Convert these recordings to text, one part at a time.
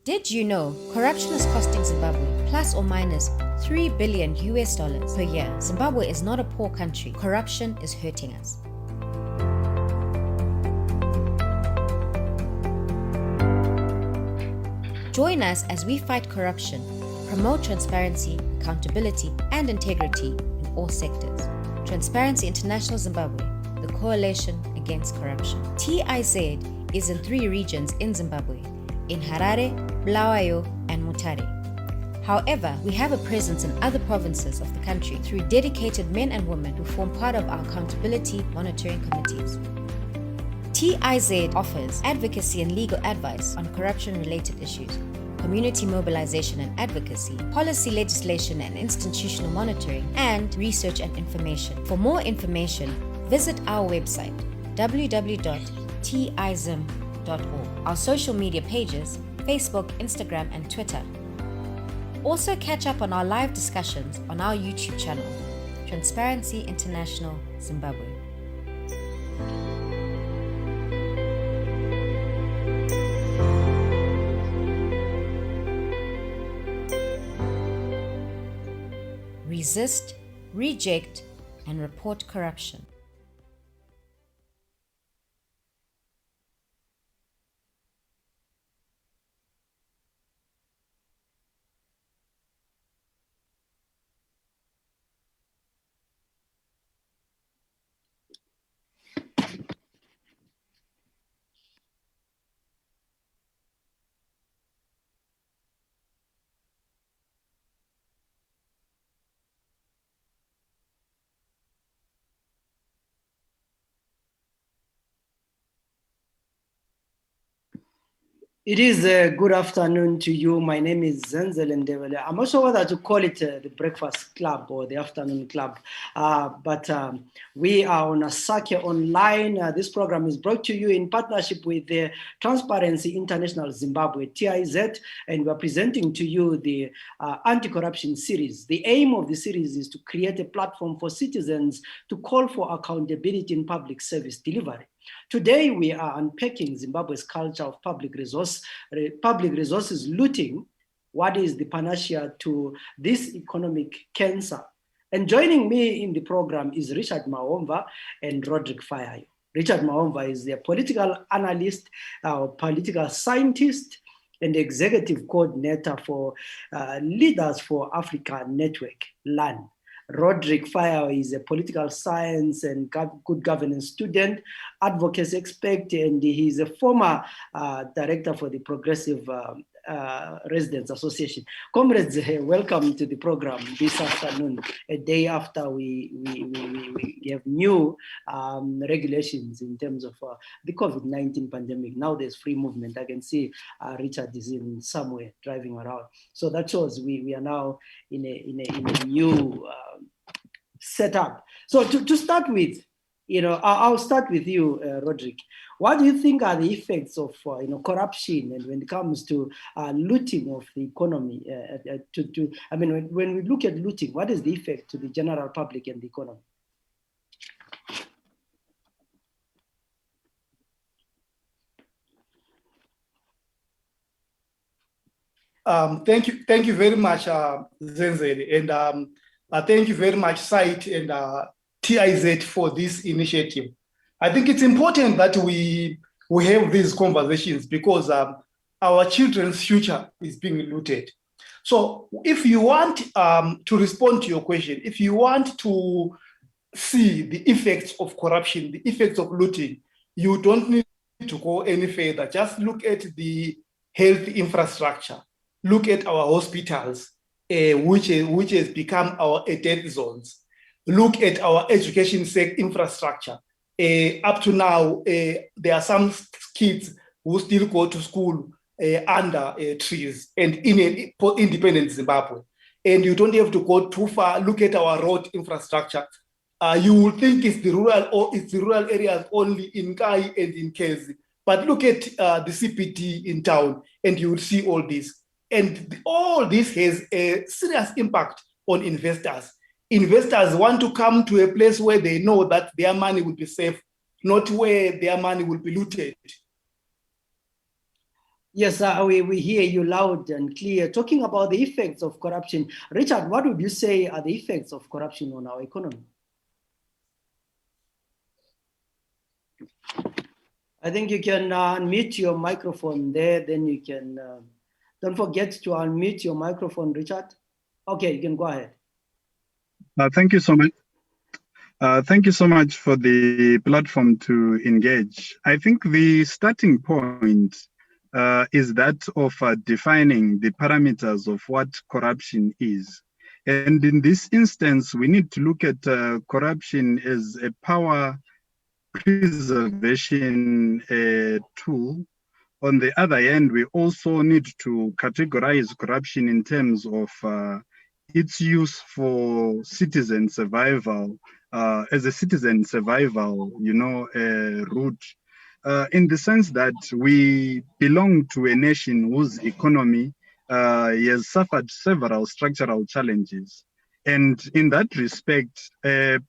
Did you know corruption is costing Zimbabwe plus or minus $3 billion per year? Zimbabwe is not a poor country. Corruption is hurting us. Join us as we fight corruption, promote transparency, accountability, and integrity in all sectors. Transparency International Zimbabwe, the Coalition Against Corruption. TIZ is in 3 regions in Zimbabwe, in Harare, Bulawayo, and Mutare. However, we have a presence in other provinces of the country through dedicated men and women who form part of our accountability monitoring committees. TIZ offers advocacy and legal advice on corruption-related issues, community mobilization and advocacy, policy legislation and institutional monitoring, and research and information. For more information, visit our website, www.tizim.org, our social media pages, Facebook, Instagram, and Twitter. Also catch up on our live discussions on our YouTube channel, Transparency International Zimbabwe. Resist, reject, and report corruption. It is a good afternoon to you. My name is Zenzele Ndebele. I'm not sure whether to call it the breakfast club or the afternoon club, but we are on Asake Online. This program is brought to you in partnership with the Transparency International Zimbabwe, TIZ, and we're presenting to you the anti-corruption series. The aim of the series is to create a platform for citizens to call for accountability in public service delivery. Today, we are unpacking Zimbabwe's culture of public resources looting. What is the panacea to this economic cancer? And joining me in the program is Richard Mahomva and Rodrick Fayayo. Richard Mahomva is a political analyst, political scientist, and executive coordinator for Leaders for Africa Network, LAN. Rodrick Fayayo is a political science and good governance student, advocacy expert, and he is a former director for the Progressive Residents Association. Comrades, welcome to the program this afternoon, a day after we have new regulations in terms of the COVID-19 pandemic. Now there's free movement. I can see Richard is in somewhere driving around. So that shows we are now in a new setup. So to start with, I'll start with you, Rodrick. What do you think are the effects of corruption and when it comes to looting of the economy? When we look at looting, what is the effect to the general public and the economy? Thank you very much, Zenzele, and thank you very much, SITE and TIZ for this initiative. I think it's important that we have these conversations because our children's future is being looted. So if you want to respond to your question, if you want to see the effects of corruption, the effects of looting, you don't need to go any further. Just look at the health infrastructure. Look at our hospitals, which has become our dead zones. Look at our education infrastructure. Up to now, there are some kids who still go to school under trees and in an independent Zimbabwe. And you don't have to go too far. Look at our road infrastructure. You will think it's the rural areas only in Kai and in Kezi. But look at the CPT in town and you will see all this. And all this has a serious impact on investors. Investors want to come to a place where they know that their money will be safe, not where their money will be looted. Yes, we hear you loud and clear. Talking about the effects of corruption, Richard, what would you say are the effects of corruption on our economy? I think you can unmute your microphone there, then you can, don't forget to unmute your microphone, Richard. Okay, you can go ahead. Thank you so much. Thank you so much for the platform to engage. I think the starting point is that of defining the parameters of what corruption is. And in this instance, we need to look at corruption as a power preservation tool. On the other hand, we also need to categorize corruption in terms of its use for citizen survival, as a citizen survival, route, in the sense that we belong to a nation whose economy has suffered several structural challenges. And in that respect,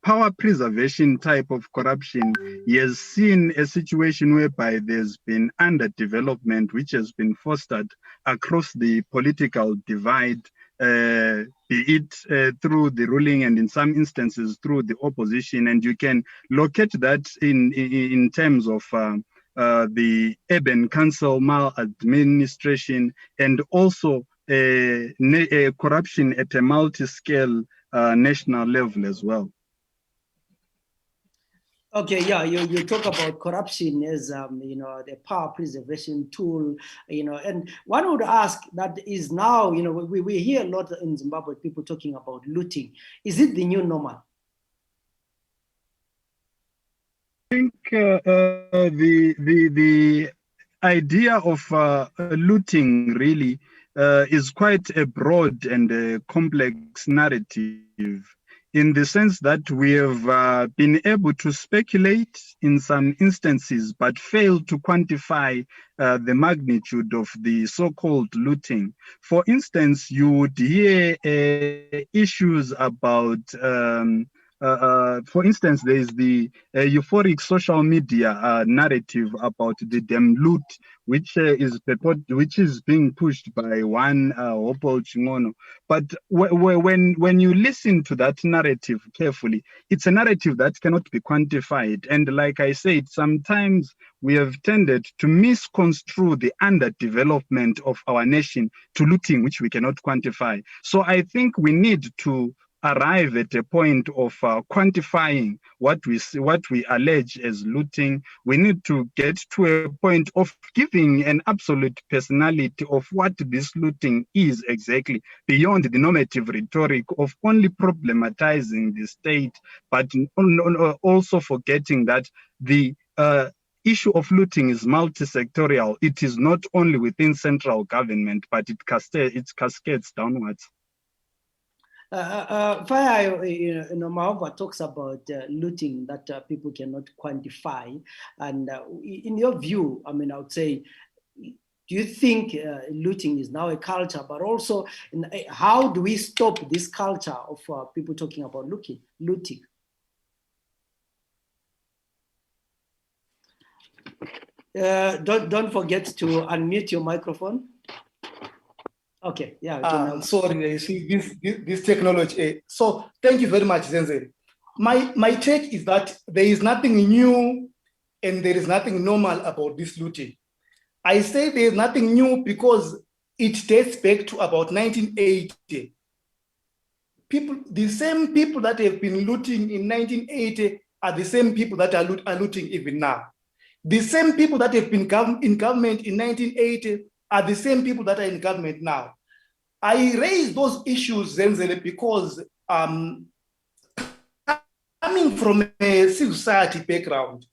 power preservation type of corruption has seen a situation whereby there's been underdevelopment, which has been fostered across the political divide, be it through the ruling and in some instances through the opposition. And you can locate that in terms of the urban council maladministration and also corruption at a multi-scale national level as well. Okay, yeah, you talk about corruption as the power preservation tool, and one would ask that is now, we hear a lot in Zimbabwe people talking about looting. Is it the new normal? I think the idea of looting really is quite a broad and a complex narrative, in the sense that we have been able to speculate in some instances, but fail to quantify the magnitude of the so-called looting. For instance, you would hear issues about for instance, there is the euphoric social media narrative about the damn loot, which is being pushed by one Hopo Chingono. But when you listen to that narrative carefully, it's a narrative that cannot be quantified. And like I said, sometimes we have tended to misconstrue the underdevelopment of our nation to looting, which we cannot quantify. So I think we need to arrive at a point of quantifying what we allege as looting. We need to get to a point of giving an absolute personality of what this looting is exactly, beyond the normative rhetoric of only problematizing the state, but also forgetting that the issue of looting is multi-sectorial. It is not only within central government, but it cascades downwards. Fayayo, Mahomva talks about looting that people cannot quantify. And in your view, I would say, do you think looting is now a culture, but also how do we stop this culture of people talking about looting? Don't forget to unmute your microphone. Okay, yeah. Sorry, I see this technology. So thank you very much, Zenzele. My take is that there is nothing new and there is nothing normal about this looting. I say there is nothing new because it dates back to about 1980. The same people that have been looting in 1980 are the same people that are looting even now. The same people that have been in government in 1980 are the same people that are in government now. I raise those issues, Zenzele, because coming from a civil society background,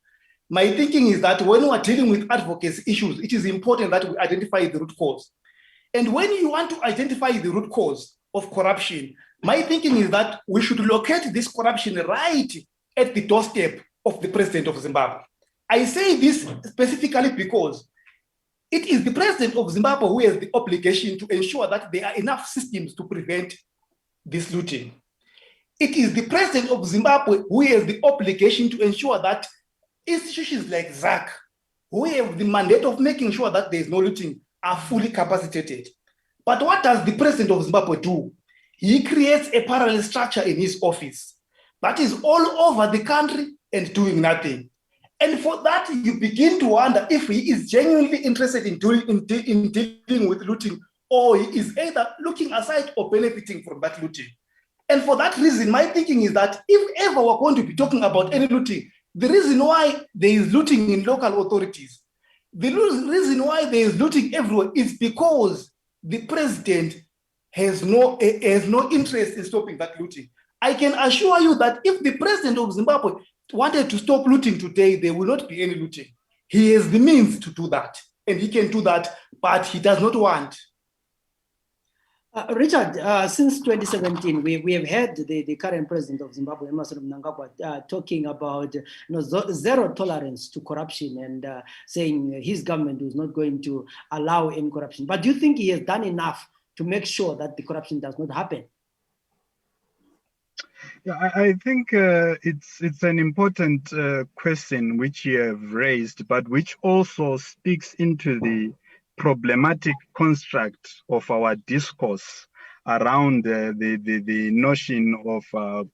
my thinking is that when we are dealing with advocacy issues, it is important that we identify the root cause. And when you want to identify the root cause of corruption, my thinking is that we should locate this corruption right at the doorstep of the president of Zimbabwe. I say this specifically because it is the president of Zimbabwe who has the obligation to ensure that there are enough systems to prevent this looting. It is the president of Zimbabwe who has the obligation to ensure that institutions like ZAC, who have the mandate of making sure that there is no looting, are fully capacitated. But what does the president of Zimbabwe do? He creates a parallel structure in his office that is all over the country and doing nothing. And for that, you begin to wonder if he is genuinely interested in dealing with looting, or he is either looking aside or benefiting from that looting. And for that reason, my thinking is that if ever we're going to be talking about any looting, the reason why there is looting in local authorities, the reason why there is looting everywhere is because the president has no interest in stopping that looting. I can assure you that if the president of Zimbabwe wanted to stop looting today, there will not be any looting. He has the means to do that, and he can do that, but he does not want. Richard, since 2017, we have had the current president of Zimbabwe, Emmerson Mnangagwa, talking about zero tolerance to corruption and saying his government is not going to allow any corruption. But do you think he has done enough to make sure that the corruption does not happen? Yeah, I think it's an important question which you have raised, but which also speaks into the problematic construct of our discourse around the notion of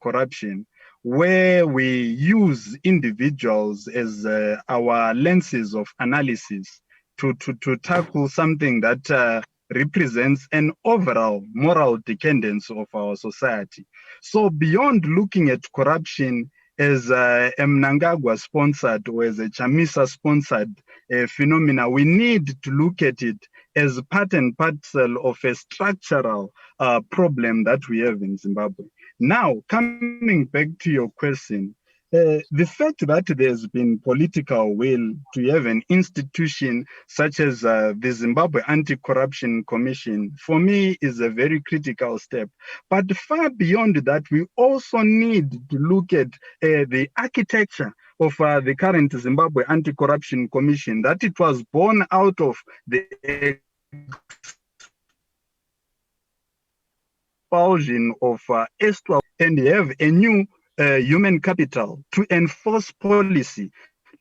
corruption, where we use individuals as our lenses of analysis to tackle something that represents an overall moral decadence of our society. So beyond looking at corruption as a Mnangagwa sponsored or as a Chamisa sponsored phenomena, we need to look at it as part and parcel of a structural problem that we have in Zimbabwe. Now, coming back to your question, the fact that there's been political will to have an institution such as the Zimbabwe Anti-Corruption Commission, for me, is a very critical step. But far beyond that, we also need to look at the architecture of the current Zimbabwe Anti-Corruption Commission, that it was born out of the expulsion of Estwal, and you have a new human capital to enforce policy.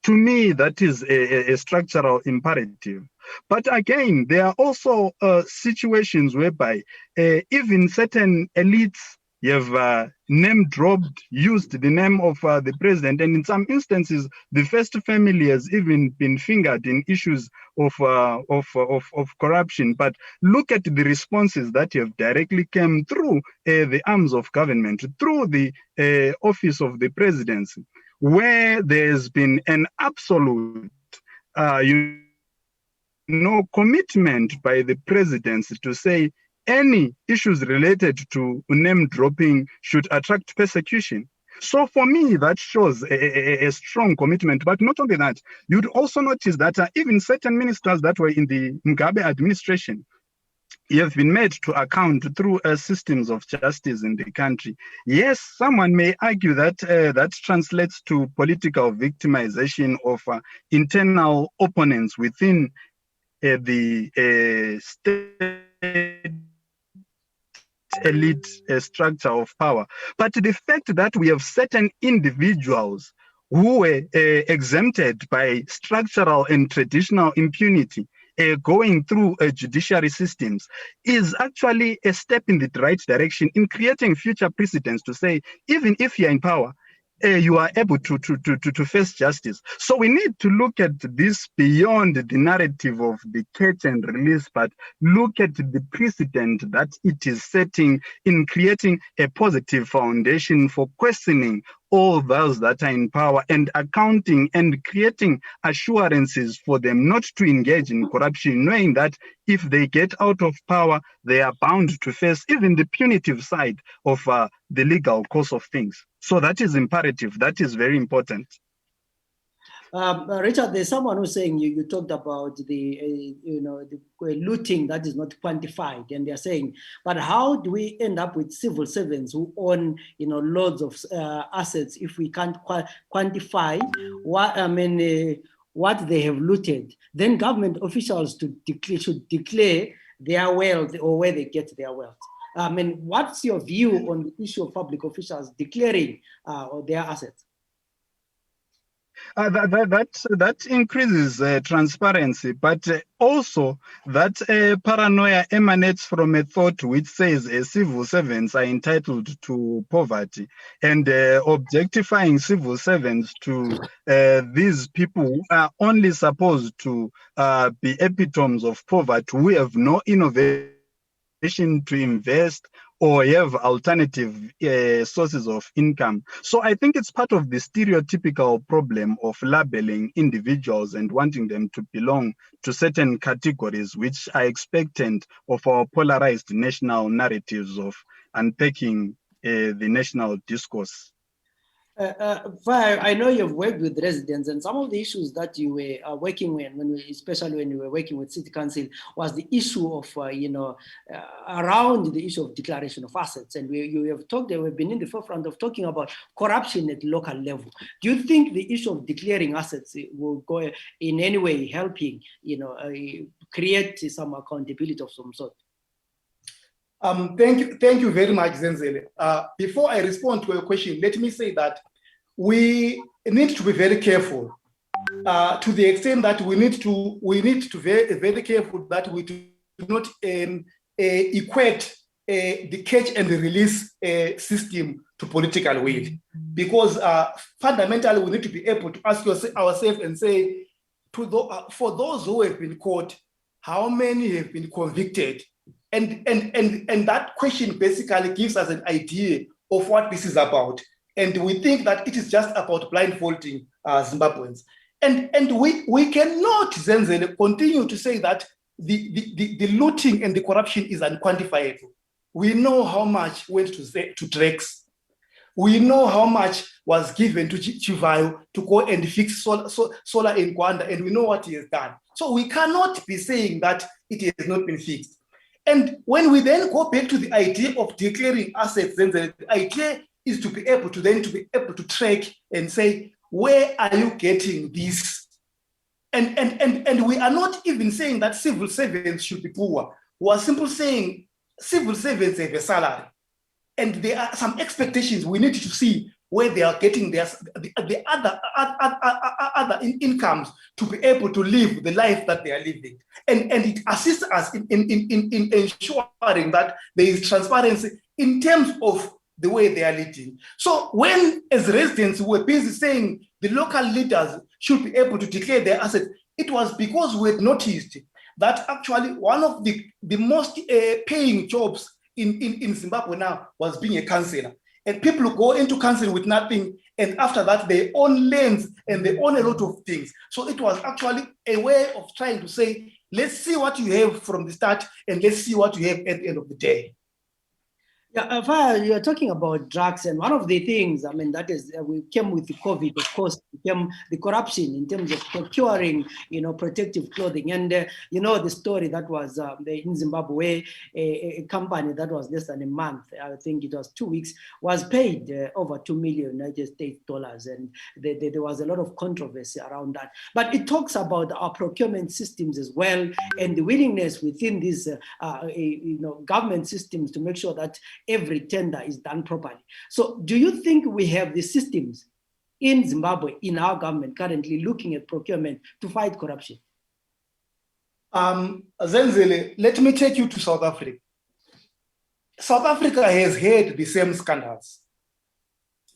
To me, that is a structural imperative. But again, there are also situations whereby even certain elites have name-dropped, used the name of the president, and in some instances, the first family has even been fingered in issues of corruption. But look at the responses that have directly come through the arms of government, through the office of the presidency, where there's been an absolute commitment by the presidency to say any issues related to name dropping should attract persecution. So for me, that shows a strong commitment. But not only that, you'd also notice that even certain ministers that were in the Mugabe administration have been made to account through systems of justice in the country. Yes, someone may argue that that translates to political victimization of internal opponents within the state elite structure of power. But the fact that we have certain individuals who were exempted by structural and traditional impunity going through judiciary systems is actually a step in the right direction in creating future precedents to say, even if you're in power, you are able to face justice. So we need to look at this beyond the narrative of the catch and release, but look at the precedent that it is setting in creating a positive foundation for questioning all those that are in power and accounting and creating assurances for them not to engage in corruption, knowing that if they get out of power, they are bound to face even the punitive side of the legal course of things. So that is imperative. That is very important. Richard, there's someone who's saying you talked about the looting that is not quantified, and they're saying, but how do we end up with civil servants who own loads of assets if we can't quantify what they have looted? Then government officials should declare their wealth or where they get their wealth. What's your view on the issue of public officials declaring their assets? That increases transparency, but also that paranoia emanates from a thought which says civil servants are entitled to poverty, and objectifying civil servants to these people who are only supposed to be epitomes of poverty, who have no innovation to invest or have alternative sources of income. So I think it's part of the stereotypical problem of labeling individuals and wanting them to belong to certain categories, which are expectant of our polarized national narratives of unpacking the national discourse. Fayayo, I know you've worked with residents, and some of the issues that you were working with, especially when you were working with City Council, was the issue of, around the issue of declaration of assets. And we've been in the forefront of talking about corruption at local level. Do you think the issue of declaring assets will go in any way helping, create some accountability of some sort? Thank you very much, Zenzele. Before I respond to your question, let me say that we need to be very careful to the extent that we need to be very careful that we do not equate the catch and release system to political will, because fundamentally we need to be able to ask ourselves and say, for those who have been caught, how many have been convicted? And that question basically gives us an idea of what this is about. And we think that it is just about blindfolding Zimbabweans. And we cannot, Zenzele, continue to say that the looting and the corruption is unquantifiable. We know how much went to Drex. We know how much was given to Chivayo to go and fix solar in Kwanda, and we know what he has done. So we cannot be saying that it has not been fixed. And when we then go back to the idea of declaring assets, then the idea is to be able to track and say, where are you getting this? And we are not even saying that civil servants should be poor. We are simply saying civil servants have a salary. And there are some expectations we need to see where they are getting the other incomes to be able to live the life that they are living. And it assists us in ensuring that there is transparency in terms of the way they are leading. So when, as residents, we were busy saying the local leaders should be able to declare their assets, it was because we had noticed that actually one of the most paying jobs in Zimbabwe now was being a councillor. And people go into council with nothing, and after that they own lands and they own a lot of things. So it was actually a way of trying to say, let's see what you have from the start and let's see what you have at the end of the day. Yeah, Fayayo, you're talking about drugs, and one of the things, that is, we came with the COVID, of course, came the corruption in terms of procuring, protective clothing. And, the story that was in Zimbabwe, a company that was less than a month, I think it was 2 weeks, was paid over $2 million United States dollars. And there was a lot of controversy around that. But it talks about our procurement systems as well, and the willingness within these, government systems to make sure that every tender is done properly. So do you think we have the systems in Zimbabwe, in our government currently looking at procurement to fight corruption? Zenzele, let me take you to South Africa. South Africa has had the same scandals,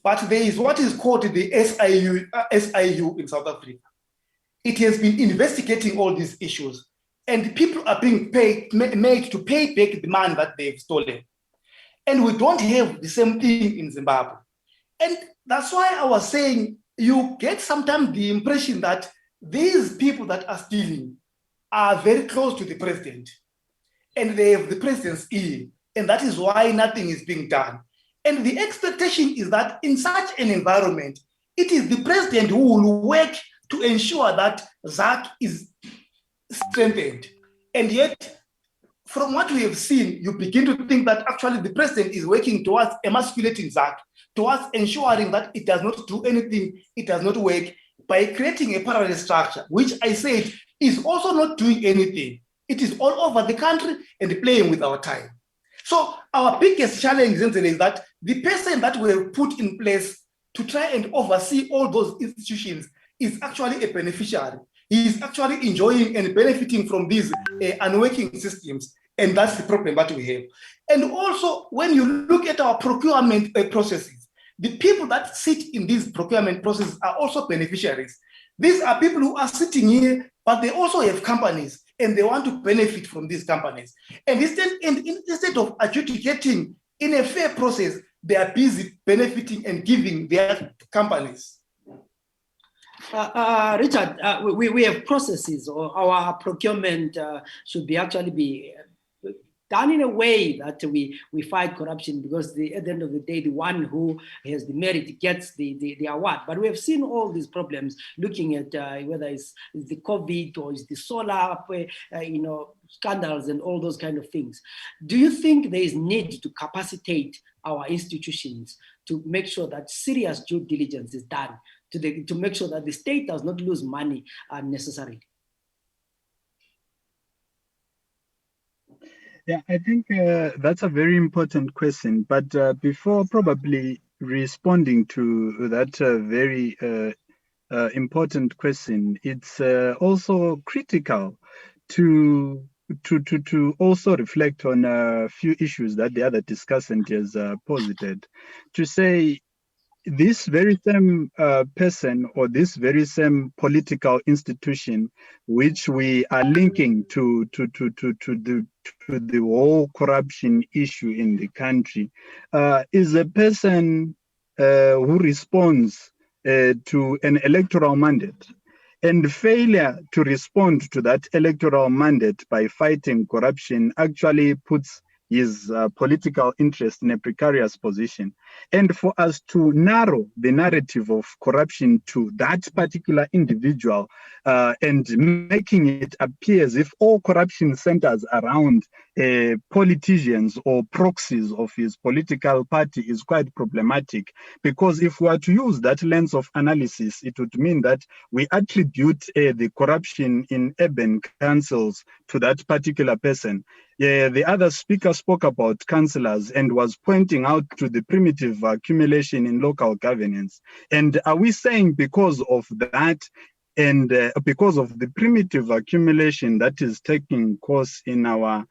but there is what is called the SIU in South Africa. It has been investigating all these issues, and people are being made to pay back the money that they've stolen. And we don't have the same thing in Zimbabwe. And that's why I was saying, you get sometimes the impression that these people that are stealing are very close to the president, and they have the president's ear, and that is why nothing is being done. And the expectation is that in such an environment, it is the president who will work to ensure that ZAC is strengthened. And yet, from what we have seen, you begin to think that actually the president is working towards emasculating ZAC, towards ensuring that it does not do anything, it does not work, by creating a parallel structure, which I said is also not doing anything. It is all over the country and playing with our time. So our biggest challenge is that the person that we have put in place to try and oversee all those institutions is actually a beneficiary. He is actually enjoying and benefiting from these unworking systems. And that's the problem that we have. And also, when you look at our procurement processes, the people that sit in these procurement processes are also beneficiaries. These are people who are sitting here, but they also have companies and they want to benefit from these companies. And instead of adjudicating in a fair process, they are busy benefiting and giving their companies. Richard, we have processes, or our procurement should be actually be done in a way that we fight corruption, because at the end of the day, the one who has the merit gets the award. But we have seen all these problems looking at whether it's the COVID or it's the solar, scandals and all those kind of things. Do you think there is need to capacitate our institutions to make sure that serious due diligence is done to make sure that the state does not lose money unnecessarily? Yeah, I think that's a very important question. But before probably responding to that very important question, it's also critical to also reflect on a few issues that the other discussant has posited. To say this very same person or this very same political institution, which we are linking to the whole corruption issue in the country, is a person who responds to an electoral mandate. And failure to respond to that electoral mandate by fighting corruption actually puts his political interest in a precarious position. And for us to narrow the narrative of corruption to that particular individual and making it appear as if all corruption centers around politicians or proxies of his political party is quite problematic. Because if we are to use that lens of analysis, it would mean that we attribute the corruption in urban councils to that particular person. The other speaker spoke about councillors and was pointing out to the primitive accumulation in local governance. And are we saying because of that and because of the primitive accumulation that is taking course in our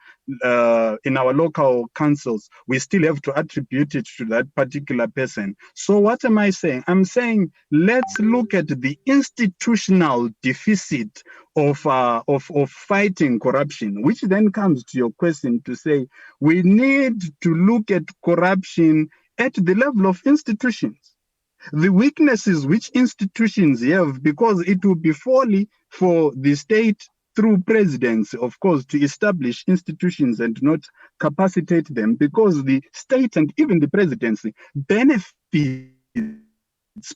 local councils, we still have to attribute it to that particular person? So what am I saying? I'm saying let's look at the institutional deficit of fighting corruption, which then comes to your question to say we need to look at corruption at the level of institutions. The weaknesses which institutions have, because it will be folly for the state through presidents, of course, to establish institutions and not capacitate them, because the state and even the presidency benefits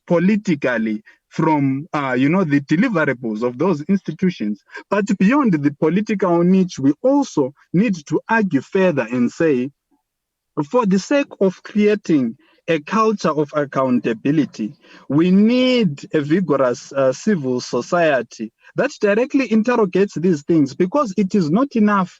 politically from the deliverables of those institutions. But beyond the political niche, we also need to argue further and say, for the sake of creating a culture of accountability, we need a vigorous civil society that directly interrogates these things, because it is not enough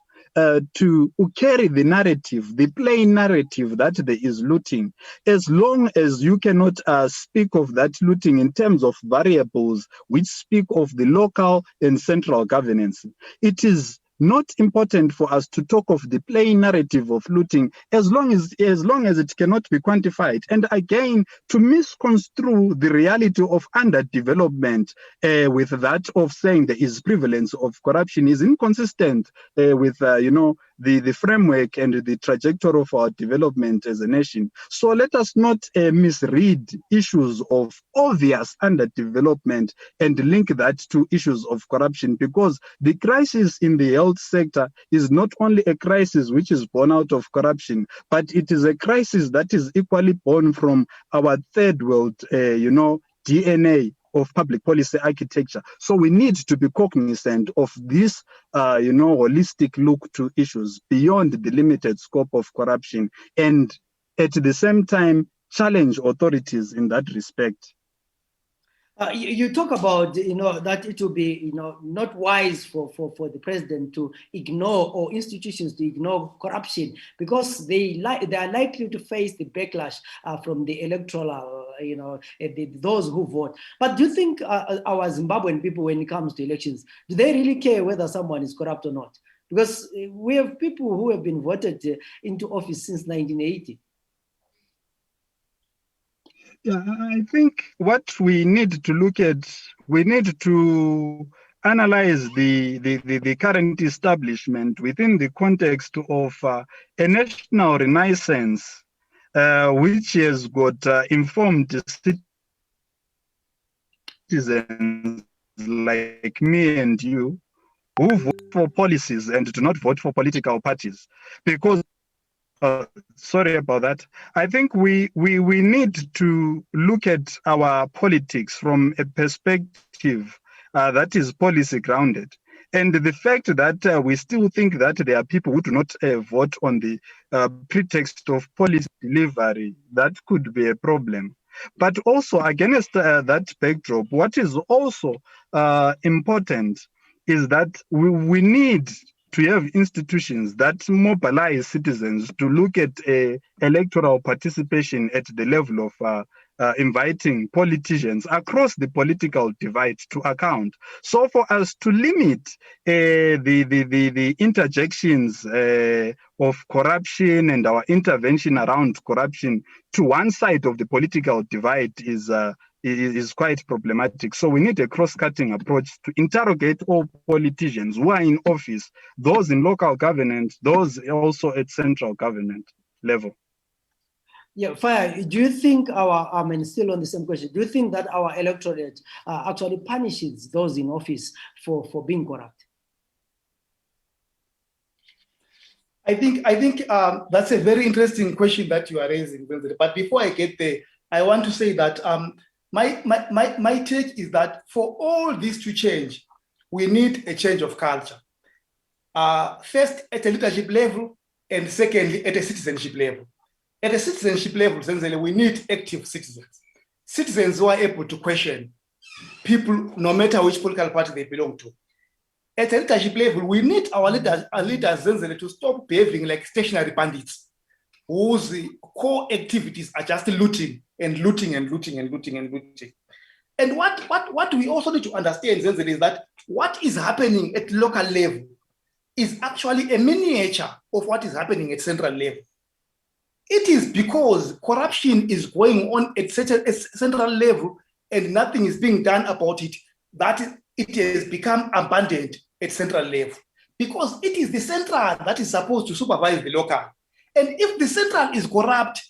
to carry the narrative, the plain narrative that there is looting, as long as you cannot speak of that looting in terms of variables which speak of the local and central governance. It is not important for us to talk of the plain narrative of looting as long as it cannot be quantified. And again, to misconstrue the reality of underdevelopment with that of saying there is prevalence of corruption is inconsistent with the framework and the trajectory of our development as a nation. So let us not misread issues of obvious underdevelopment and link that to issues of corruption, because the crisis in the health sector is not only a crisis which is born out of corruption, but it is a crisis that is equally born from our third world, DNA of public policy architecture. So we need to be cognizant of this, holistic look to issues beyond the limited scope of corruption, and at the same time challenge authorities in that respect. You talk about, that it will be, not wise for the president to ignore, or institutions to ignore corruption, because they are likely to face the backlash from the electoral those who vote. But do you think our Zimbabwean people, when it comes to elections, do they really care whether someone is corrupt or not? Because we have people who have been voted into office since 1980. Yeah, I think what we need to look at, we need to analyze the current establishment within the context of a national renaissance, which has got informed citizens like me and you who vote for policies and do not vote for political parties. Because sorry about that. I think we need to look at our politics from a perspective that is policy grounded. And the fact that we still think that there are people who do not vote on the pretext of policy delivery, that could be a problem. But also against that backdrop, what is also important is that we need to have institutions that mobilize citizens to look at electoral participation at the level of inviting politicians across the political divide to account. So for us to limit the interjections of corruption and our intervention around corruption to one side of the political divide is quite problematic. So we need a cross-cutting approach to interrogate all politicians who are in office, those in local government, those also at central government level. Yeah, Fayayo, do you think still on the same question, do you think that our electorate actually punishes those in office for being corrupt? I think that's a very interesting question that you are raising. But before I get there, I want to say that my take is that for all this to change, we need a change of culture. First, at a leadership level, and secondly, at a citizenship level. At a citizenship level, Zenzele, we need active citizens. Citizens who are able to question people, no matter which political party they belong to. At a leadership level, we need our leaders Zenzele, to stop behaving like stationary bandits, whose core activities are just looting and looting and looting and looting and looting. And what we also need to understand, Zenzele, is that what is happening at local level is actually a miniature of what is happening at central level. It is because corruption is going on at central level and nothing is being done about it that it has become abandoned at central level. Because it is the central that is supposed to supervise the local. And if the central is corrupt,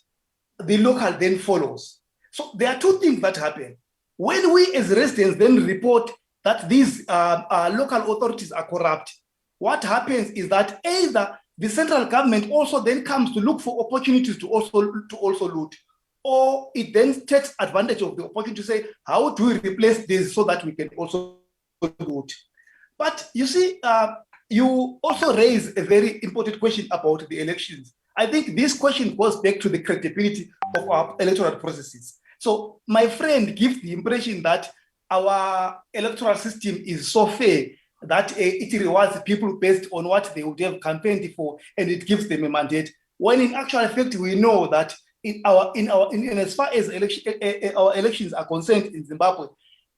the local then follows. So there are two things that happen. When we as residents then report that these local authorities are corrupt, what happens is that either the central government also then comes to look for opportunities to also loot, or it then takes advantage of the opportunity to say, how do we replace this so that we can also loot? But you see, you also raise a very important question about the elections. I think this question goes back to the credibility of our electoral processes. So my friend gives the impression that our electoral system is so fair that it rewards people based on what they would have campaigned for, and it gives them a mandate. When in actual fact, we know that in as far as our elections are concerned in Zimbabwe,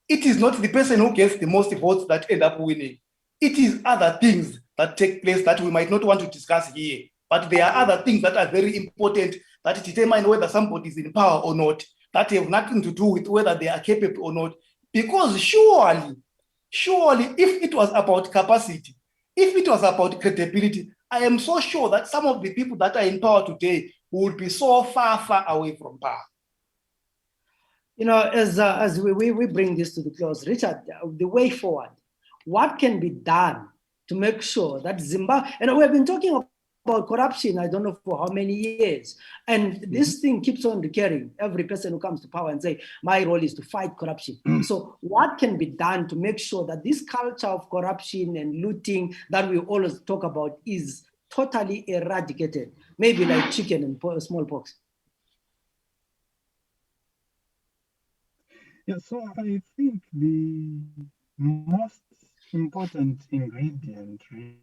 it is not the person who gets the most votes that end up winning. It is other things that take place that we might not want to discuss here. But there are other things that are very important that determine whether somebody is in power or not, that have nothing to do with whether they are capable or not. Because surely, if it was about capacity, if it was about credibility, I am so sure that some of the people that are in power today would be so far away from power. You know, as we bring this to the close, Richard, the way forward, what can be done to make sure that Zimbabwe, and we have been talking about corruption, I don't know for how many years, and this thing keeps on recurring. Every person who comes to power and say, my role is to fight corruption. So what can be done to make sure that this culture of corruption and looting that we always talk about is totally eradicated, maybe like chicken and smallpox? Yeah, so I think the most important ingredient really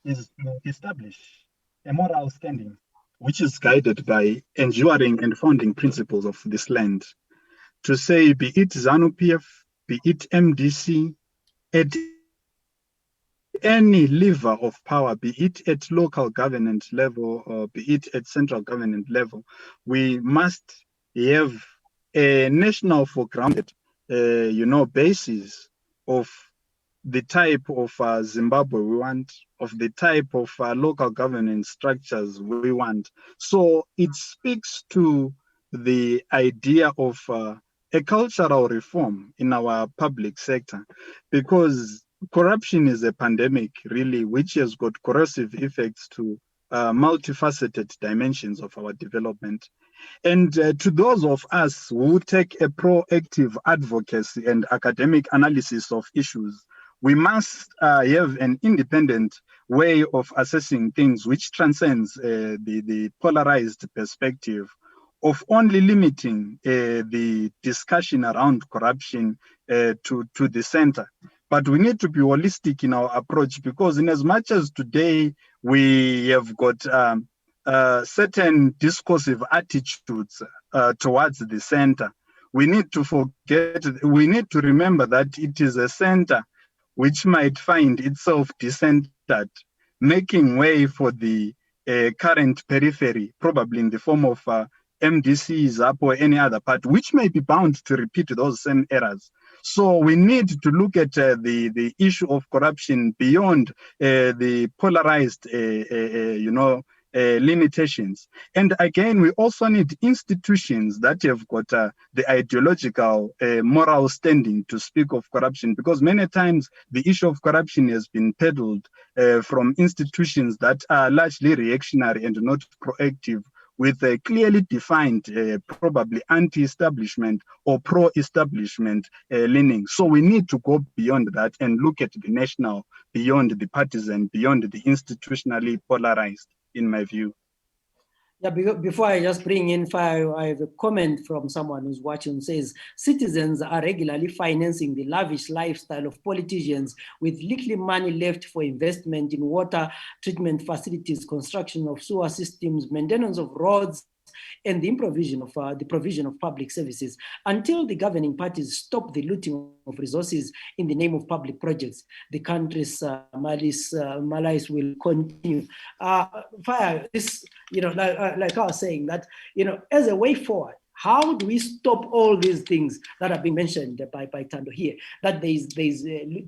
is to establish a moral standing which is guided by enduring and founding principles of this land. To say, be it ZANU-PF, be it MDC, at any lever of power, be it at local government level or be it at central government level, we must have a national foregrounded, basis of the type of Zimbabwe we want, of the type of local governance structures we want. So it speaks to the idea of a cultural reform in our public sector, because corruption is a pandemic, really, which has got corrosive effects to multifaceted dimensions of our development. And to those of us who take a proactive advocacy and academic analysis of issues, we must have an independent way of assessing things which transcends the polarized perspective of only limiting the discussion around corruption to the center. But we need to be holistic in our approach, because in as much as today we have got certain discursive attitudes towards the center, we need to remember that it is a center which might find itself decentered, making way for the current periphery, probably in the form of MDCs up or any other part, which may be bound to repeat those same errors. So we need to look at the issue of corruption beyond the polarized, limitations. And again, we also need institutions that have got the ideological, moral standing to speak of corruption, because many times the issue of corruption has been peddled from institutions that are largely reactionary and not proactive, with a clearly defined, probably anti-establishment or pro-establishment leaning. So we need to go beyond that and look at the national, beyond the partisan, beyond the institutionally polarized, in my view. Yeah, before I just bring in Fayayo, I have a comment from someone who's watching, says, citizens are regularly financing the lavish lifestyle of politicians with little money left for investment in water treatment facilities, construction of sewer systems, maintenance of roads, and the provision of public services. Until the governing parties stop the looting of resources in the name of public projects, the country's malaise will continue. Fire, this, like I was saying, that, as a way forward, how do we stop all these things that have been mentioned by Tando here? That there's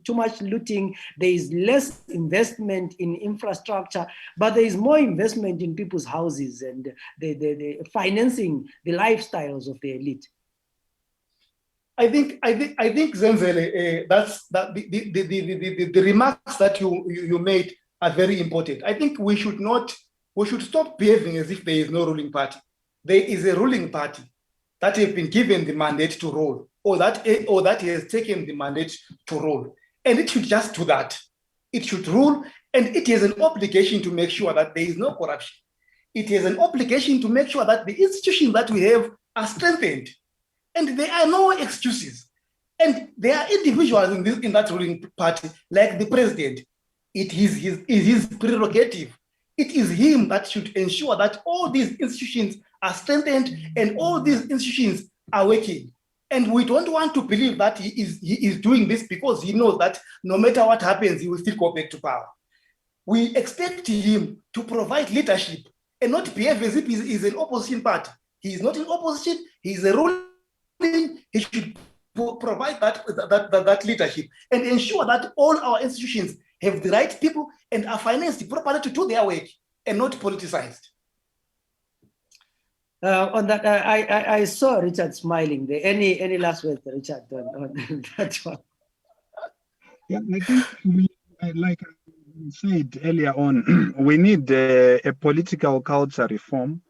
too much looting, there's less investment in infrastructure, but there is more investment in people's houses and the financing the lifestyles of the elite. I think Zenzele, the remarks that you made are very important. I think we should stop behaving as if there is no ruling party. There is a ruling party that have been given the mandate to rule, or that has taken the mandate to rule. And it should just do that. It should rule, and it has an obligation to make sure that there is no corruption. It has an obligation to make sure that the institutions that we have are strengthened. And there are no excuses. And there are individuals in that ruling party, like the president. It is his prerogative. It is him that should ensure that all these institutions are strengthened and all these institutions are working. And we don't want to believe that he is doing this because he knows that no matter what happens, he will still go back to power. We expect him to provide leadership and not behave as if he is an opposition party. He is not in opposition, he is a ruling, he should provide that leadership and ensure that all our institutions have the right people and are financed properly to do their work and not politicized. On that, I saw Richard smiling there. Any last words, Richard, on that one? Yeah, I think like I said earlier on, we need a political culture reform.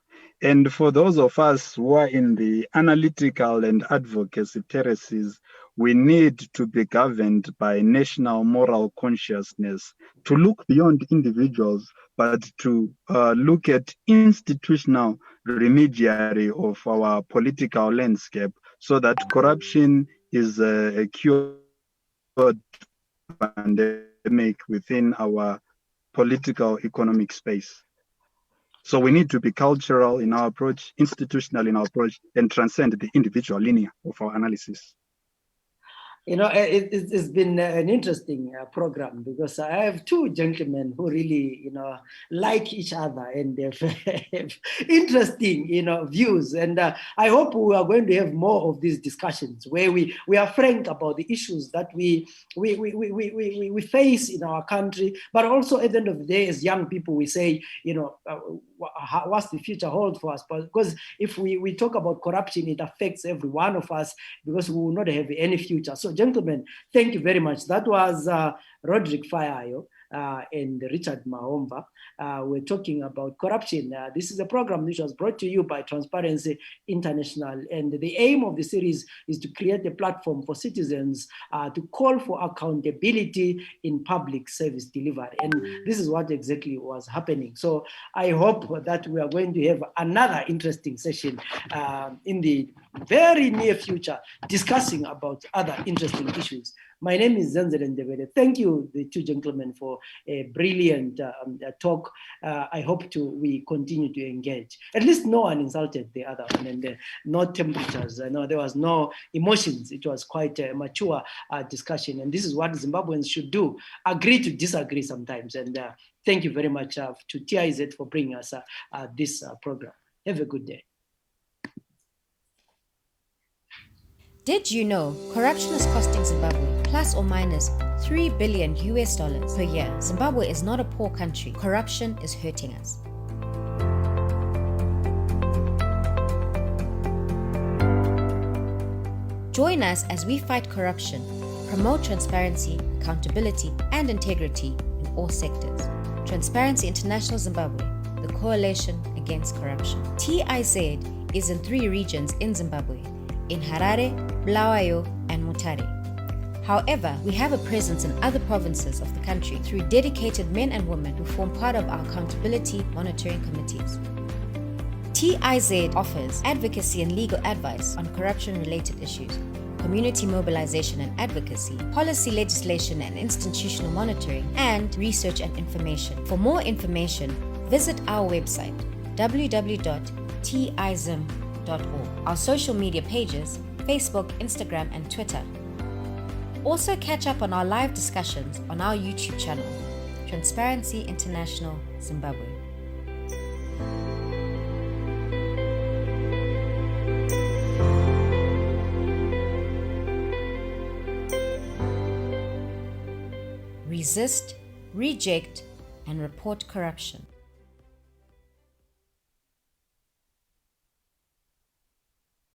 And for those of us who are in the analytical and advocacy terraces, we need to be governed by national moral consciousness, to look beyond individuals, but to look at institutional remediary of our political landscape, so that corruption is a cured pandemic within our political economic space. So we need to be cultural in our approach, institutional in our approach, and transcend the individual linear of our analysis. It's been an interesting program because I have two gentlemen who really, like each other and they have interesting, views. And I hope we are going to have more of these discussions where we are frank about the issues that we face in our country, but also at the end of the day, as young people, we say, what's the future hold for us? Because if we talk about corruption, it affects every one of us because we will not have any future. So, gentlemen, thank you very much. That was Rodrick Fayayo and Richard Mahomva. We're talking about corruption. This is a program which was brought to you by Transparency International. And the aim of the series is to create a platform for citizens to call for accountability in public service delivery. And this is what exactly was happening. So I hope that we are going to have another interesting session in the very near future discussing about other interesting issues. My name is Zenzele Ndebele. Thank you, the two gentlemen, for a brilliant talk. I hope we continue to engage. At least no one insulted the other one, and no temperatures. No, there was no emotions. It was quite a mature discussion, and this is what Zimbabweans should do: agree to disagree sometimes. And thank you very much to TIZ for bringing us this program. Have a good day. Did you know corruption is costing Zimbabwe plus or minus $3 billion per year? Zimbabwe is not a poor country. Corruption is hurting us. Join us as we fight corruption, promote transparency, accountability, and integrity in all sectors. Transparency International Zimbabwe, the coalition against corruption. TIZ is in 3 regions in Zimbabwe: in Harare, Bulawayo, and Mutare. However, we have a presence in other provinces of the country through dedicated men and women who form part of our accountability monitoring committees. TIZ offers advocacy and legal advice on corruption-related issues, community mobilization and advocacy, policy legislation and institutional monitoring, and research and information. For more information, visit our website, www.tizim.org. Our social media pages, Facebook, Instagram, and Twitter. Also catch up on our live discussions on our YouTube channel, Transparency International Zimbabwe. Resist, reject, and report corruption.